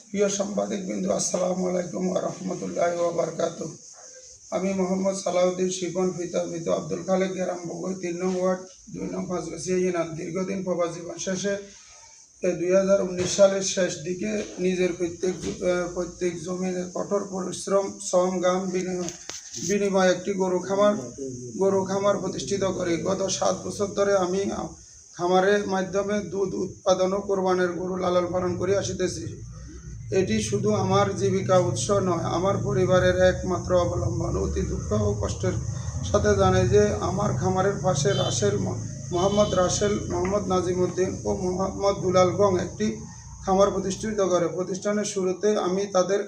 প্রিয় সাংবাদিক বিন্দু, আসসালামু আলাইকুম ওয়া রাহমাতুল্লাহি ওয়া বারাকাতুহু। আমি মোহাম্মদ সালাউদ্দিন শিপন পিতা আব্দুল খালেক গ্রাম বগুড়া ৩ নং ওয়ার্ড ২ নং পাঁচগাছিয়া ইউনিয়ন। দীর্ঘদিন প্রবাস জীবন শেষে 2019 সালের শেষ দিকে নিজের প্রত্যেক জমিনে কঠোর পরিশ্রম, শ্রম, ঘাম বিনিময়ে একটি গরু খামার প্রতিষ্ঠিত করি। গত 7 বছর ধরে আমি খামারের মাধ্যমে দুধ উৎপাদন ও কোরবানির গরু লালন পালন করে আসিতেছি। এটি শুধু আমার জীবিকা উৎস নয়, আমার পরিবারের একমাত্র অবলম্বন। অতি দুঃখ ও কষ্টের সাথে জানাই যে আমার খামারের পাশে মোহাম্মদ নাজিমউদ্দিন ও মোহাম্মদ দুলাল গং একটি খামার প্রতিষ্ঠিত করে। প্রতিষ্ঠানের শুরুতে আমি তাদের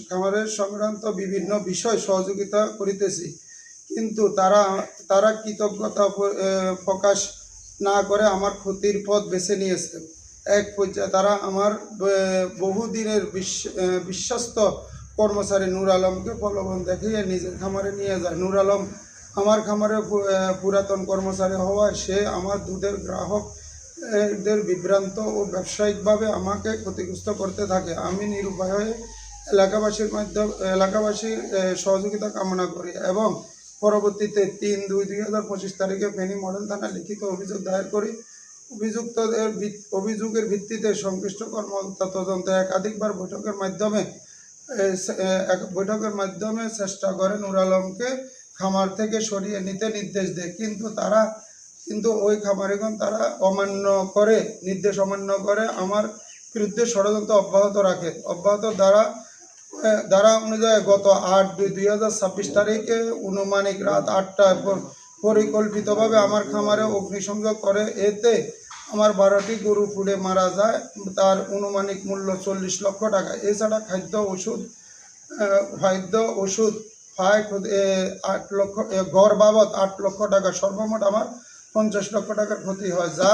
খামারের সংক্রান্ত বিভিন্ন বিষয় সহযোগিতা করিতেছি, কিন্তু তারা কৃতজ্ঞতা প্রকাশ না করে আমার ক্ষতির পথ বেছে নিয়েছে। এক পর্যায়ে তারা আমার বহুদিনের বিশ্বস্ত কর্মচারী নূর আলমকে প্রলোভন দেখিয়ে নিজের খামারে নিয়ে যায়। নূর আলম আমার খামারে পুরাতন কর্মচারী হওয়ায় সে আমার দুধের গ্রাহকদের বিভ্রান্ত ও ব্যবসায়িকভাবে আমাকে ক্ষতিগ্রস্ত করতে থাকে। আমি নিরুপায় হয়ে এলাকাবাসীর সহযোগিতা কামনা করি এবং পরবর্তীতে 3/2/2025 তারিখে ফেনী মডেল থানায় লিখিত অভিযোগ দায়ের করি। অভিযোগের ভিত্তিতে সংশ্লিষ্ট কর্মকর্তা তদন্তে একাধিকবার বৈঠকের মাধ্যমে চেষ্টা করে নূর আলমকে খামার থেকে সরিয়ে নিতে নির্দেশ দেয়, কিন্তু ওই খামারিগণ তারা নির্দেশ অমান্য করে আমার বিরুদ্ধে ষড়যন্ত্র অব্যাহত রাখে। ধারা অনুযায়ী গত 8/2/2026 তারিখে অনুমানিক রাত 8টায় পরিকল্পিতভাবে আমার খামারে অগ্নিসংযোগ করে। এতে আমার 12টি গরু পুড়ে মারা যায়, তার অনুমানিক মূল্য 40 লক্ষ টাকা। এছাড়া খাদ্য ওষুধ 8 লক্ষ, ঘর বাবদ 8 লক্ষ টাকা, সর্বমোট আমার 50 লক্ষ টাকার ক্ষতি হয়, যা